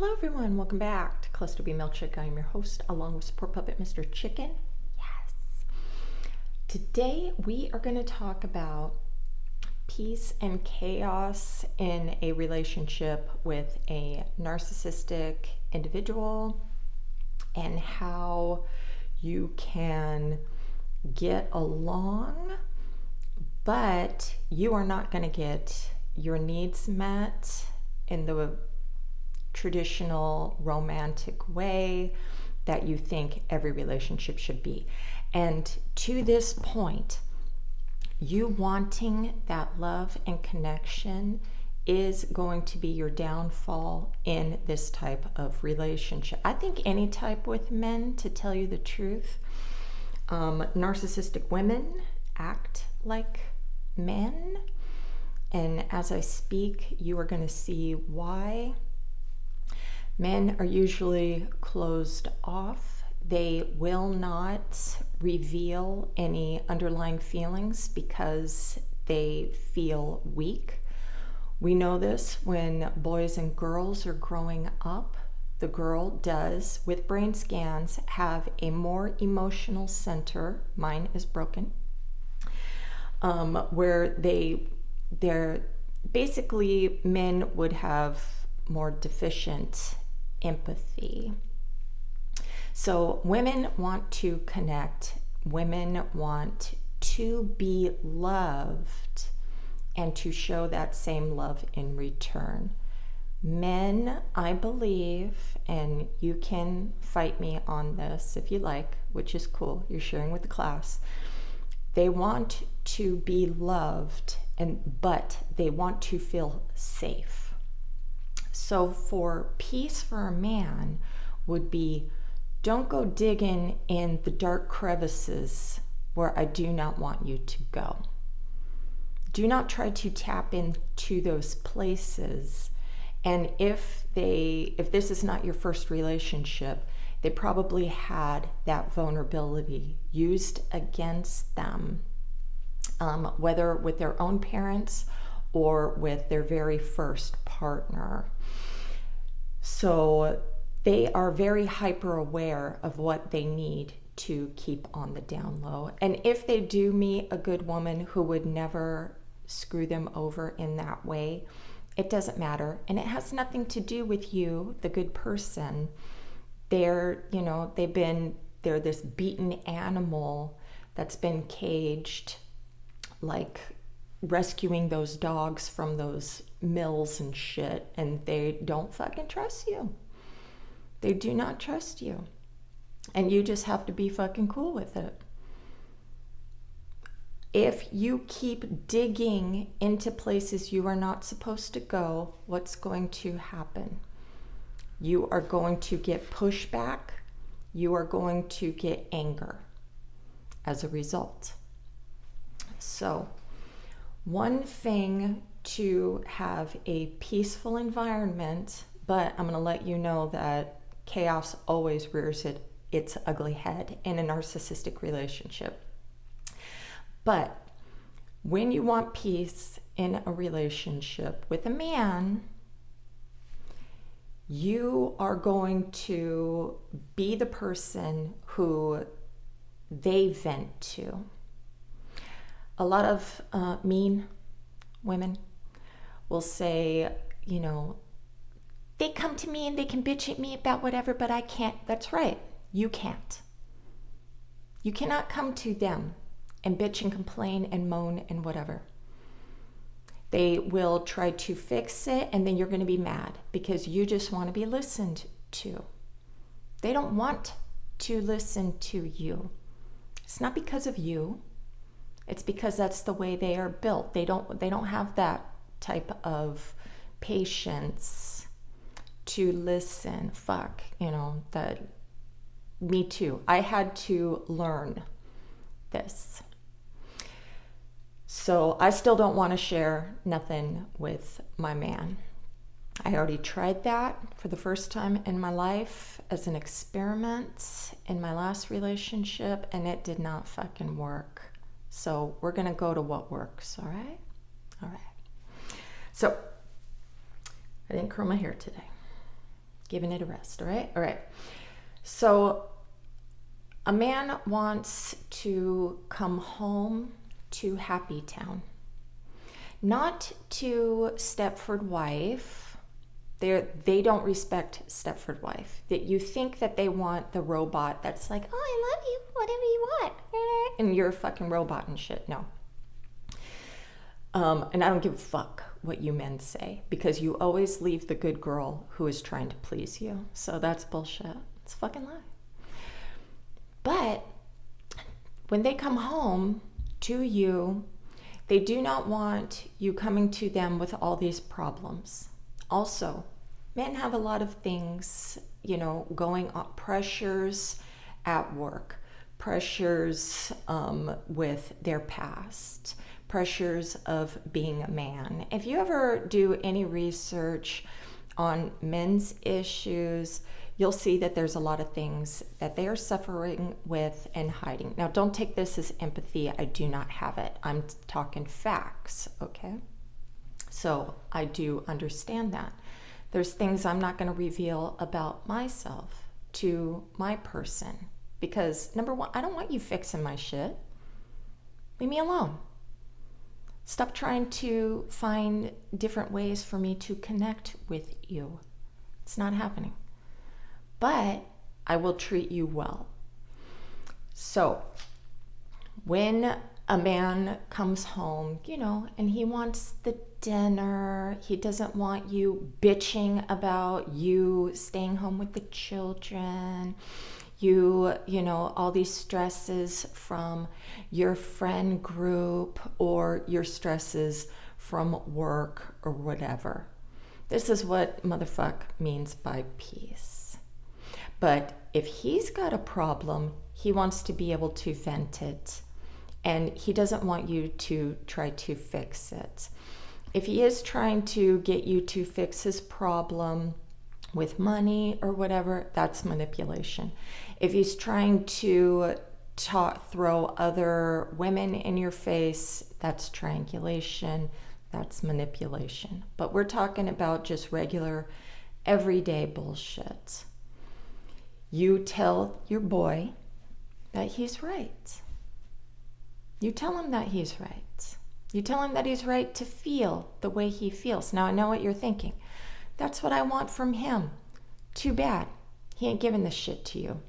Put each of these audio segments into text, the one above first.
Hello everyone, welcome back to clusterbmilkshake. I am your host along with support puppet Mr. Chicken. Yes. Today we are going to talk about peace and chaos in a relationship with a narcissistic individual and how you can get along, but you are not going to get your needs met in the traditional romantic way that you think every relationship should be. And to this point, you wanting that love and connection is going to be your downfall in this type of relationship. I think any type with men, to tell you the truth. Narcissistic women act like men, and as I speak, you are going to see why. Men are usually closed off. They will not reveal any underlying feelings because they feel weak. We know this when boys and girls are growing up. The girl does, with brain scans, have a more emotional center. Mine is broken. Where they're basically, men would have more deficient empathy. So women want to connect. Women want to be loved and to show that same love in return. Men, I believe, and you can fight me on this if you like, which is cool, you're sharing with the class. They want to be loved, but they want to feel safe. So for peace for a man would be, don't go digging in the dark crevices where I do not want you to go. Do not try to tap into those places. And if this is not your first relationship, they probably had that vulnerability used against them, whether with their own parents or with their very first partner. So they are very hyper aware of what they need to keep on the down low. And if they do meet a good woman who would never screw them over in that way, it doesn't matter. And it has nothing to do with you, the good person. They're this beaten animal that's been caged, like rescuing those dogs from those mills and shit, and they don't fucking trust you. They do not trust you. And you just have to be fucking cool with it. If you keep digging into places you are not supposed to go, what's going to happen? You are going to get pushback. You are going to get anger as a result. So, one thing to have a peaceful environment, but I'm going to let you know that chaos always rears its ugly head in a narcissistic relationship. But when you want peace in a relationship with a man, you are going to be the person who they vent to. A lot of mean women will say, they come to me and they can bitch at me about whatever, but I can't. That's right. You can't. You cannot come to them and bitch and complain and moan and whatever. They will try to fix it, and then you're going to be mad because you just want to be listened to. They don't want to listen to you. It's not because of you. It's because that's the way they are built. They don't have that type of patience to listen. That me too. I had to learn this. So I still don't want to share nothing with my man. I already tried that for the first time in my life as an experiment in my last relationship, and it did not fucking work. So we're going to go to what works, all right? All right. So I didn't curl my hair today. Giving it a rest, all right? All right. So a man wants to come home to Happy Town, not to Stepford Wife. They don't respect Stepford Wife. That you think that they want the robot that's like, oh, I love you, whatever you want, and you're a fucking robot and shit. No. And I don't give a fuck what you men say, because you always leave the good girl who is trying to please you. So that's bullshit. It's a fucking lie. But when they come home to you, they do not want you coming to them with all these problems. Also, men have a lot of things, going on, pressures at work, pressures with their past, pressures of being a man. If you ever do any research on men's issues, you'll see that there's a lot of things that they are suffering with and hiding. Now, don't take this as empathy. I do not have it. I'm talking facts, okay? So I do understand that. There's things I'm not going to reveal about myself to my person, because number one, I don't want you fixing my shit. Leave me alone. Stop trying to find different ways for me to connect with you. It's not happening. But I will treat you well. So when a man comes home, and he wants the dinner, he doesn't want you bitching about you staying home with the children, all these stresses from your friend group or your stresses from work or whatever. This is what motherfuck means by peace. But if he's got a problem, he wants to be able to vent it, and he doesn't want you to try to fix it. If he is trying to get you to fix his problem with money or whatever, that's manipulation. If he's trying to throw other women in your face, that's triangulation, that's manipulation. But we're talking about just regular, everyday bullshit. You tell your boy that he's right. You tell him that he's right. You tell him that he's right to feel the way he feels. Now, I know what you're thinking. That's what I want from him. Too bad. He ain't giving this shit to you.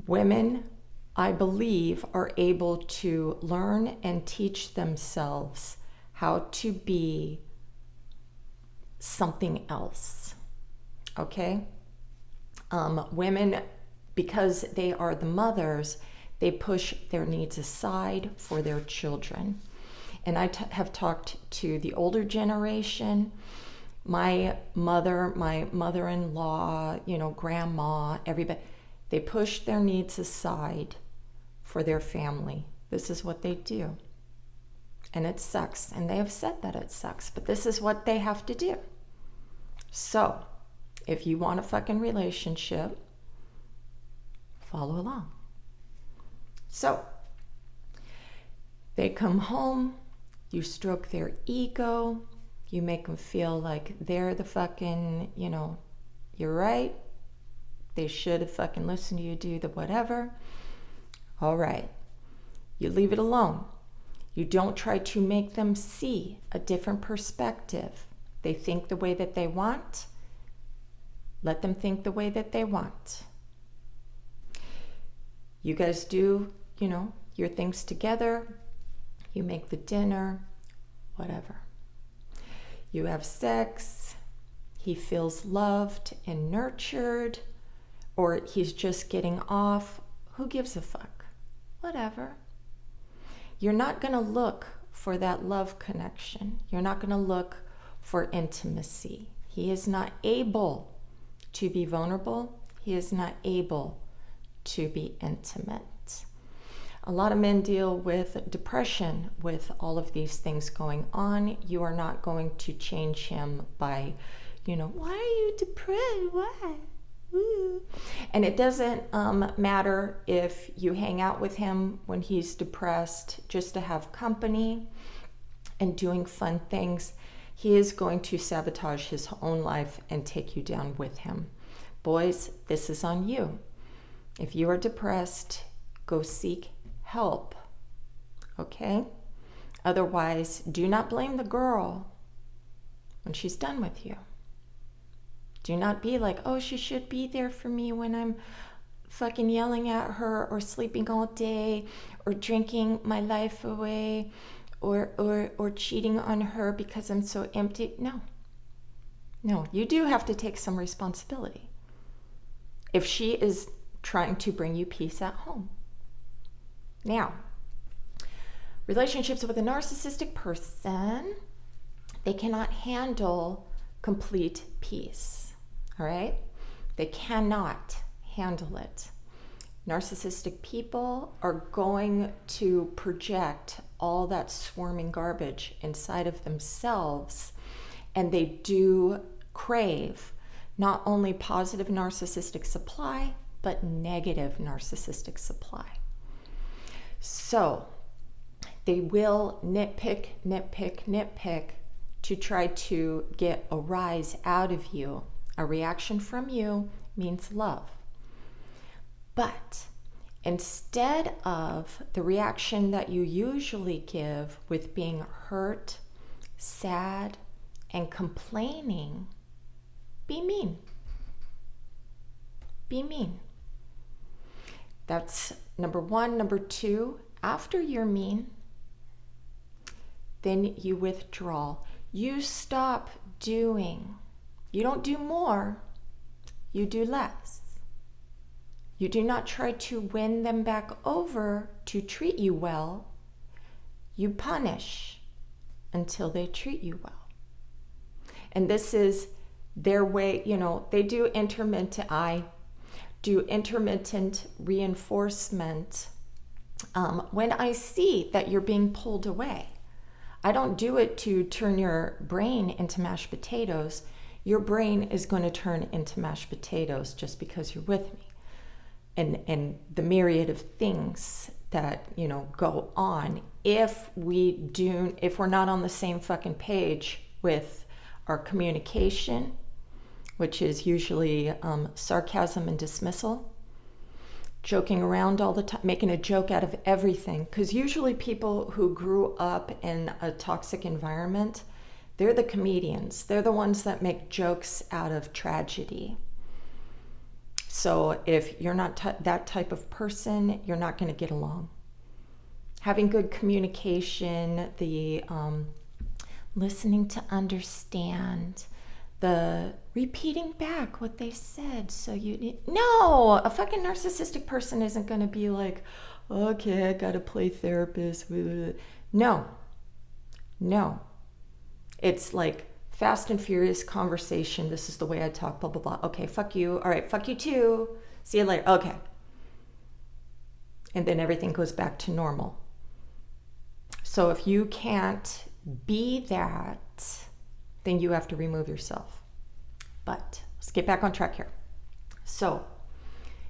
Women, I believe, are able to learn and teach themselves how to be something else. Okay? Women, because they are the mothers, they push their needs aside for their children. And I have talked to the older generation, my mother-in-law, grandma, everybody. They push their needs aside for their family. This is what they do. And it sucks. And they have said that it sucks. But this is what they have to do. So, if you want a fucking relationship, follow along. So, they come home, you stroke their ego, you make them feel like they're the fucking, you're right. They should have fucking listened to you, do the whatever. All right. You leave it alone. You don't try to make them see a different perspective. They think the way that they want. Let them think the way that they want. You guys do, your things together. You make the dinner, whatever. You have sex. He feels loved and nurtured. Or he's just getting off. Who gives a fuck? Whatever. You're not going to look for that love connection. You're not going to look for intimacy. He is not able to be vulnerable. He is not able to be intimate. A lot of men deal with depression with all of these things going on. You are not going to change him by, why are you depressed? Why? Ooh. And it doesn't matter if you hang out with him when he's depressed just to have company and doing fun things. he is going to sabotage his own life and take you down with him. Boys, this is on you. If you are depressed, go seek help, okay? Otherwise, do not blame the girl when she's done with you. Do not be like, oh, she should be there for me when I'm fucking yelling at her or sleeping all day or drinking my life away or cheating on her because I'm so empty. No, you do have to take some responsibility if she is trying to bring you peace at home. Now, relationships with a narcissistic person, they cannot handle complete peace, all right? They cannot handle it. Narcissistic people are going to project all that swarming garbage inside of themselves, and they do crave not only positive narcissistic supply, but negative narcissistic supply. So they will nitpick to try to get a rise out of you. A reaction from you means love. But instead of the reaction that you usually give with being hurt, sad, and complaining, be mean. Be mean. That's number one. Number two, after you're mean, then you withdraw. You stop doing. You don't do more, you do less. You do not try to win them back over to treat you well. You punish until they treat you well. And this is their way, they do intermittent reinforcement. When I see that you're being pulled away, I don't do it to turn your brain into mashed potatoes. Your brain is going to turn into mashed potatoes just because you're with me. And the myriad of things that, go on if we're not on the same fucking page with our communication, which is usually sarcasm and dismissal, joking around all the time, making a joke out of everything. Because usually people who grew up in a toxic environment, they're the comedians. They're the ones that make jokes out of tragedy. So if you're not that type of person, you're not going to get along. Having good communication, the listening to understand, the repeating back what they said. So no, a fucking narcissistic person isn't going to be like, okay, I got to play therapist. No. It's like fast and furious conversation. This is the way I talk, blah, blah, blah. Okay, fuck you. All right, fuck you too. See you later. Okay. And then everything goes back to normal. So if you can't be that, then you have to remove yourself. But let's get back on track here. So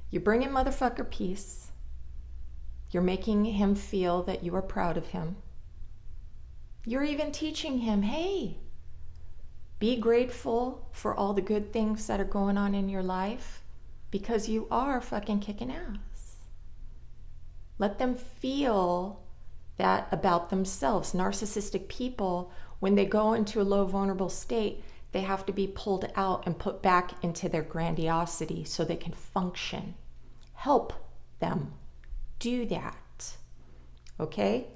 you bring in motherfucker peace. You're making him feel that you are proud of him. You're even teaching him, hey, be grateful for all the good things that are going on in your life because you are fucking kicking ass. Let them feel that about themselves. Narcissistic people, when they go into a low vulnerable state, they have to be pulled out and put back into their grandiosity so they can function. Help them do that. Okay?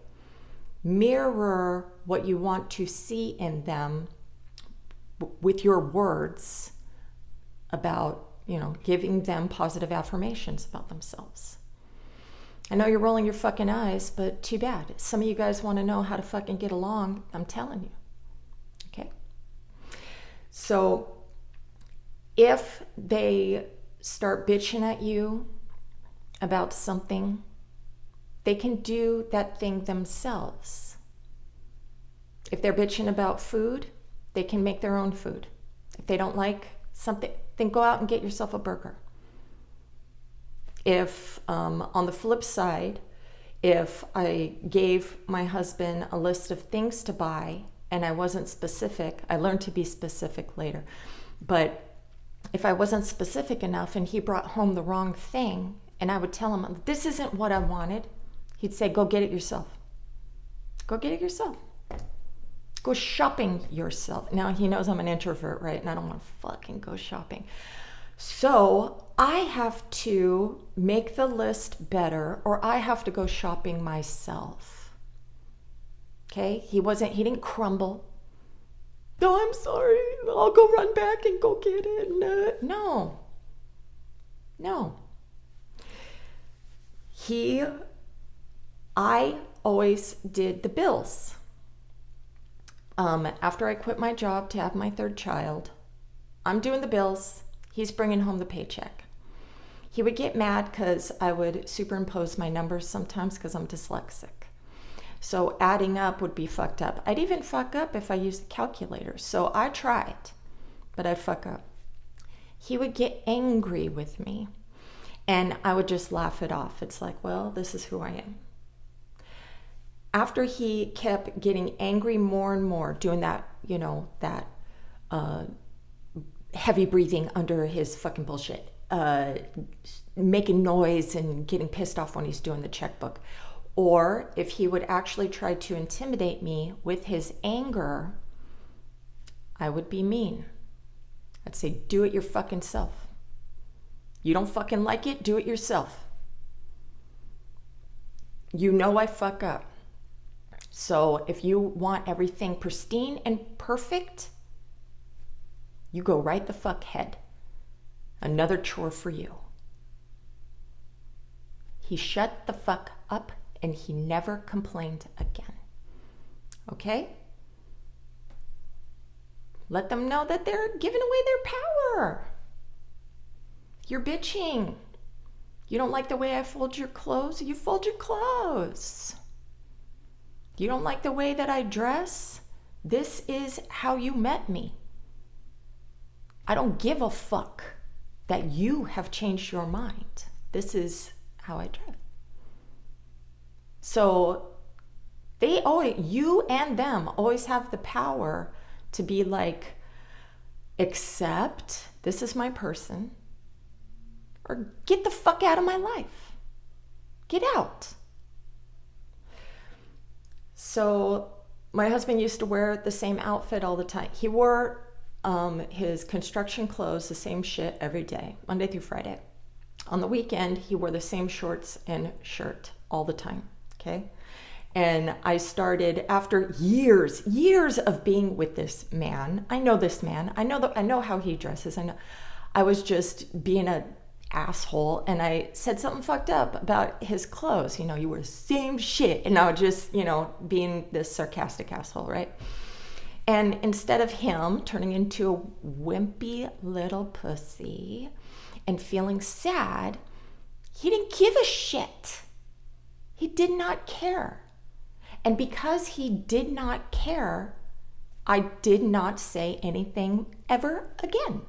Mirror what you want to see in them with your words about, giving them positive affirmations about themselves. I know you're rolling your fucking eyes, but too bad. Some of you guys want to know how to fucking get along. I'm telling you. Okay? So if they start bitching at you about something, they can do that thing themselves. If they're bitching about food, they can make their own food. If they don't like something, then go out and get yourself a burger. If, on the flip side, if I gave my husband a list of things to buy and I wasn't specific, I learned to be specific later, but if I wasn't specific enough and he brought home the wrong thing, and I would tell him, this isn't what I wanted, he'd say, go get it yourself. Go get it yourself. Go shopping yourself. Now, he knows I'm an introvert, right? And I don't want to fucking go shopping. So I have to make the list better, or I have to go shopping myself. Okay? He didn't crumble. No, I'm sorry. I'll go run back and go get it. No. I always did the bills. After I quit my job to have my third child, I'm doing the bills. He's bringing home the paycheck. He would get mad because I would superimpose my numbers sometimes because I'm dyslexic. So adding up would be fucked up. I'd even fuck up if I used the calculator. So I tried, but I'd fuck up. He would get angry with me, and I would just laugh it off. It's like, well, this is who I am. After he kept getting angry more and more, doing that, that heavy breathing under his fucking bullshit, making noise and getting pissed off when he's doing the checkbook. Or if he would actually try to intimidate me with his anger, I would be mean. I'd say, do it your fucking self. You don't fucking like it, do it yourself. You know I fuck up. So if you want everything pristine and perfect, you go right the fuck head. Another chore for you. He shut the fuck up and he never complained again. Okay? Let them know that they're giving away their power. You're bitching. You don't like the way I fold your clothes? You fold your clothes. You don't like the way that I dress? This is how you met me. I don't give a fuck that you have changed your mind. This is how I dress. So you and them always have the power to be like, accept, this is my person, or get the fuck out of my life. Get out. So my husband used to wear the same outfit all the time. He wore his construction clothes, the same shit every day, Monday through Friday. On the weekend, he wore the same shorts and shirt all the time, okay? And I started, after years of being with this man, I know this man, I know how he dresses, I was just being an asshole, and I said something fucked up about his clothes. You wear the same shit, and I was just, being this sarcastic asshole, right? And instead of him turning into a wimpy little pussy and feeling sad, he didn't give a shit. He did not care. And because he did not care, I did not say anything ever again.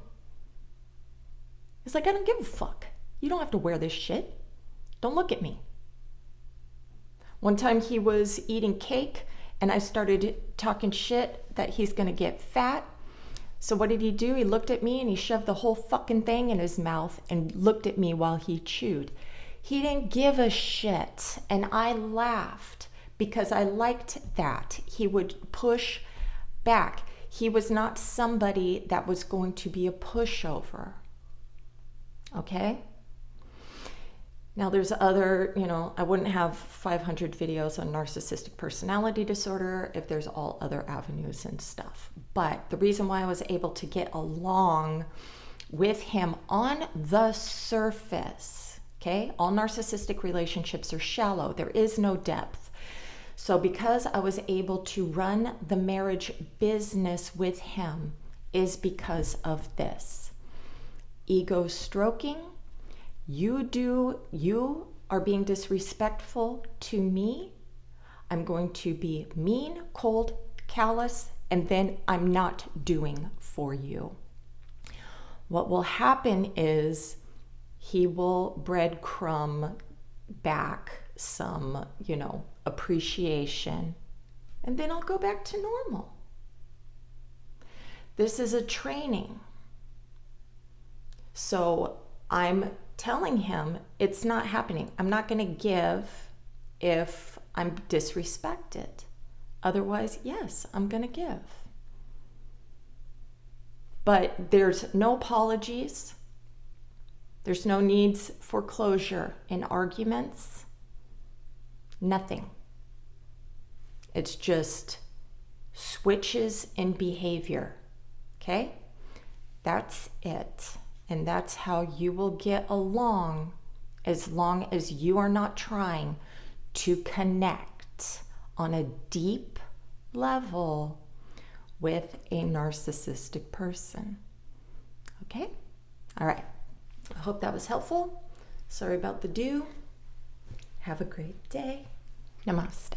It's like, I don't give a fuck. You don't have to wear this shit. Don't look at me. One time he was eating cake and I started talking shit that he's gonna get fat. So what did he do? He looked at me and he shoved the whole fucking thing in his mouth and looked at me while he chewed. He didn't give a shit, and I laughed because I liked that. He would push back. He was not somebody that was going to be a pushover. Okay? Now there's other, I wouldn't have 500 videos on narcissistic personality disorder if there's all other avenues and stuff. But the reason why I was able to get along with him on the surface, okay? All narcissistic relationships are shallow. There is no depth. So because I was able to run the marriage business with him is because of this. Ego stroking. You are being disrespectful to me. I'm going to be mean, cold, callous, and then I'm not doing for you. What will happen is he will breadcrumb back some, appreciation, and then I'll go back to normal. This is a training. So I'm telling him it's not happening. I'm not going to give if I'm disrespected. Otherwise, yes, I'm going to give. But there's no apologies. There's no needs for closure in arguments. Nothing. It's just switches in behavior. Okay? That's it. And that's how you will get along as long as you are not trying to connect on a deep level with a narcissistic person. Okay? All right. I hope that was helpful. Sorry about the do. Have a great day. Namaste.